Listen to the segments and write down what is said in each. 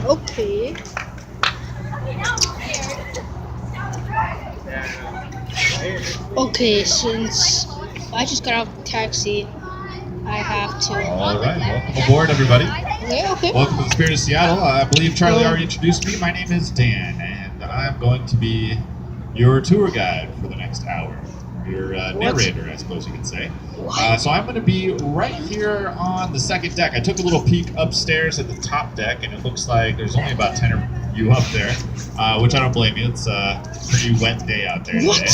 Okay. Okay, since I just got off the taxi, I have to. All right, welcome aboard, everybody. Okay. Welcome to the Spirit of Seattle. I believe Charlie already introduced me. My name is Dan, and I'm going to be your tour guide for the next hour. Your narrator, I suppose you could say. So I'm going to be right here on the second deck. I took a little peek upstairs at the top deck, and it looks like there's only about 10 of you up there, which I don't blame you. It's a pretty wet day out there today.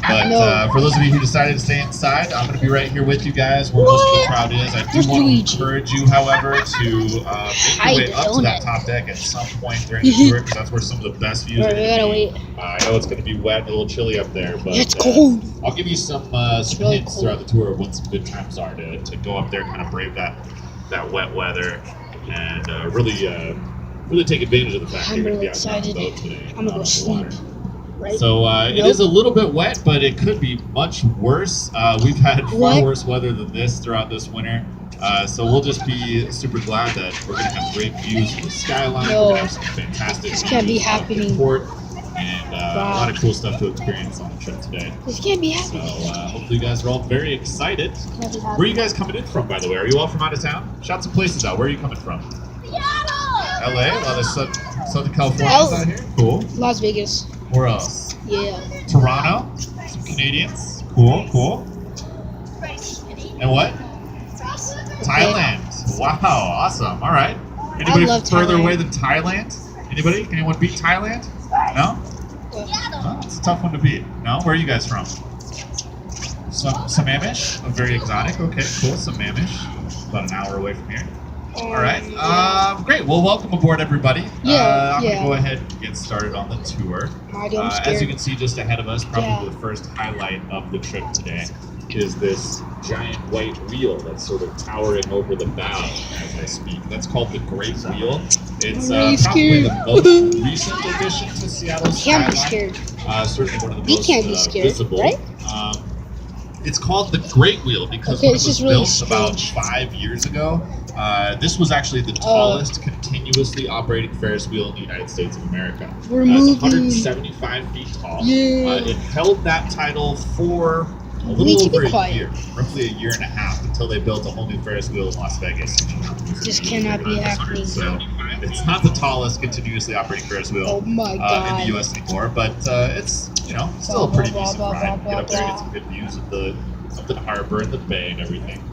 But for those of you who decided to stay inside, I'm going to be right here with you guys where most of the crowd is. I do want to encourage you, however, to make your way up to that top deck at some point during the tour, because that's where some of the best views are going to be. I know it's going to be wet and a little chilly up there, but it's cold. I'll give you some hints throughout the tour of what some good times are to go up there, kind of brave that wet weather, and really take advantage of the fact that you're going to be out on the boat today. I'm going to go sleep. Right? So it is a little bit wet, but it could be much worse. We've had far worse weather than this throughout this winter. So we'll just be super glad that we're going to have great views of the skyline. We're going to have some fantastic this can't be happening. Port, and a lot of cool stuff to experience on the trip today. This can't be happening. So hopefully you guys are all very excited. Where are you guys coming in from, by the way? Are you all from out of town? Shout some places out. Where are you coming from? Seattle! LA? A lot of Southern Californians out here? Cool. Las Vegas. Where else? Yeah. Toronto? Some Canadians? Cool. And what? Thailand. Wow, awesome. All right. Anybody further away than Thailand? Anybody? Anyone beat Thailand? No? Oh, it's a tough one to beat. No? Where are you guys from? Some Amish? Oh, very exotic. Okay, cool. Some Amish. About an hour away from here. All right. Great. Well, welcome aboard, everybody. I'm going to go ahead and get started on the tour. As you can see just ahead of us, probably the first highlight of the trip today is this giant white wheel that's sort of towering over the bow as I speak. That's called the Great Wheel. It's probably the most recent addition to Seattle's skyline. Certainly one of the most visible. Right? It's called the Great Wheel because when it was built about 5 years ago, this was actually the tallest continuously operating Ferris wheel in the United States of America. It's 175 feet tall. It held that title for a little over a year, roughly a year and a half, until they built a whole new Ferris wheel in Las Vegas. This cannot be happening. So it's not the tallest continuously operating Ferris wheel in the U.S. anymore, but it's still a pretty decent ride. Get up there and get some good views of the harbor and the bay and everything.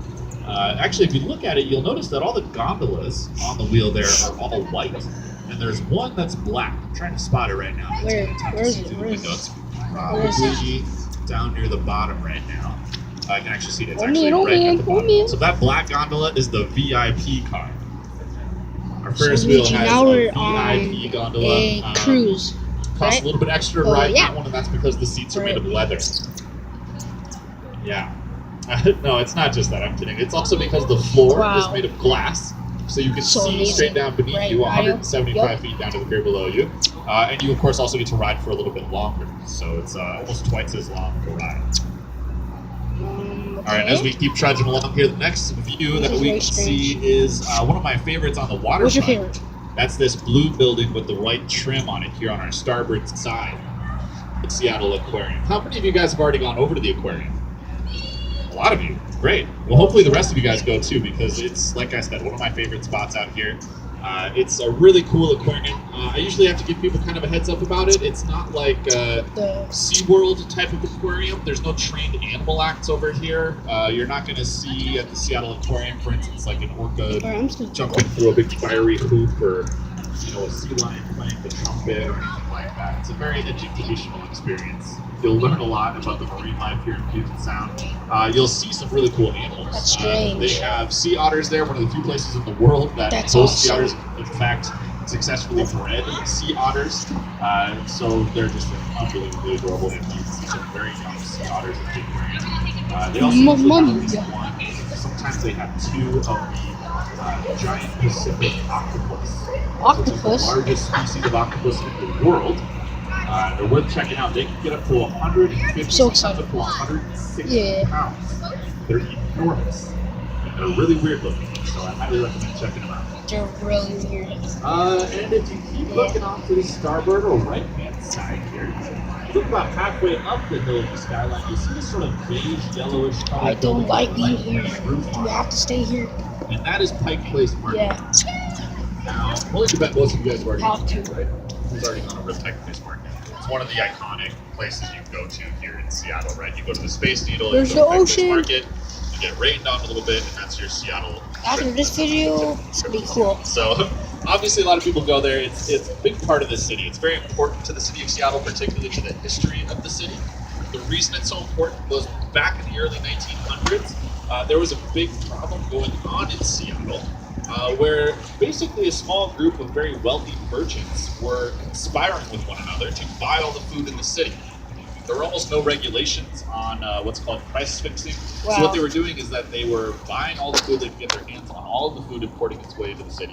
Actually, if you look at it, you'll notice that all the gondolas on the wheel there are all white, and there's one that's black. I'm trying to spot it right now. Where is it? It's probably down near the bottom right now. I can actually see it. It's actually right at the bottom. So that black gondola is the VIP car. Our Ferris wheel has a VIP gondola. A cruise. Costs a little bit extra to ride that one, and that's because the seats are made of leather. Yeah. No, it's not just that. I'm kidding. It's also because the floor is made of glass, so you can see straight down beneath you, 175 feet down to the pier below you. And you, of course, also get to ride for a little bit longer, so it's almost twice as long to ride. All right, as we keep trudging along here, the next view that we can see is one of my favorites on the waterfront. What's your favorite? That's this blue building with the white trim on it here on our starboard side. The Seattle Aquarium. How many of you guys have already gone over to the aquarium? A lot of you. Great. Well, hopefully the rest of you guys go too, because it's, like I said, one of my favorite spots out here. It's a really cool aquarium. I usually have to give people kind of a heads up about it. It's not like a SeaWorld type of aquarium. There's no trained animal acts over here. You're not going to see at the Seattle Aquarium, for instance, like an orca jumping through a big fiery hoop, or a sea lion playing the trumpet or anything like that. It's a very educational experience. You'll learn a lot about the marine life here in Puget Sound. You'll see some really cool animals. That's strange. They have sea otters there, one of the few places in the world that host sea otters. In fact, successfully bred sea otters. So they're just unbelievably adorable. And you see some very young sea otters at the aquarium. They also have one. Sometimes they have two of the giant Pacific octopus. Which is the largest species of octopus in the world. They're worth checking out. They can get up to 150, sometimes up to 160 pounds. They're enormous. And they're really weird looking, so I highly recommend checking them out. They're really weird. And if you keep looking off to the starboard or right-hand side here, look about halfway up the hill of the skyline, you see this sort of beige, yellowish color. I don't like being building here. with a roof Do on we it. have to stay here? And that is Pike Place Market. Yeah. Now, I'm willing to bet most of you guys have already Have gone to. to, right? Who's already gone over to Pike Place Market? It's one of the iconic places you go to here in Seattle, right? You go to the Space Needle, There's you go to the Pike Place ocean. Market, you get rained on a little bit, and that's your Seattle After trip. this video, it's gonna be cool. So, obviously, a lot of people go there. It's a big part of the city. It's very important to the city of Seattle, particularly to the history of the city. The reason it's so important goes back in the early 1900s. There was a big problem going on in Seattle where basically a small group of very wealthy merchants were conspiring with one another to buy all the food in the city. There were almost no regulations on what's called price fixing. Wow. So what they were doing is that they were buying all the food they could get their hands on, all of the food importing its way into the city.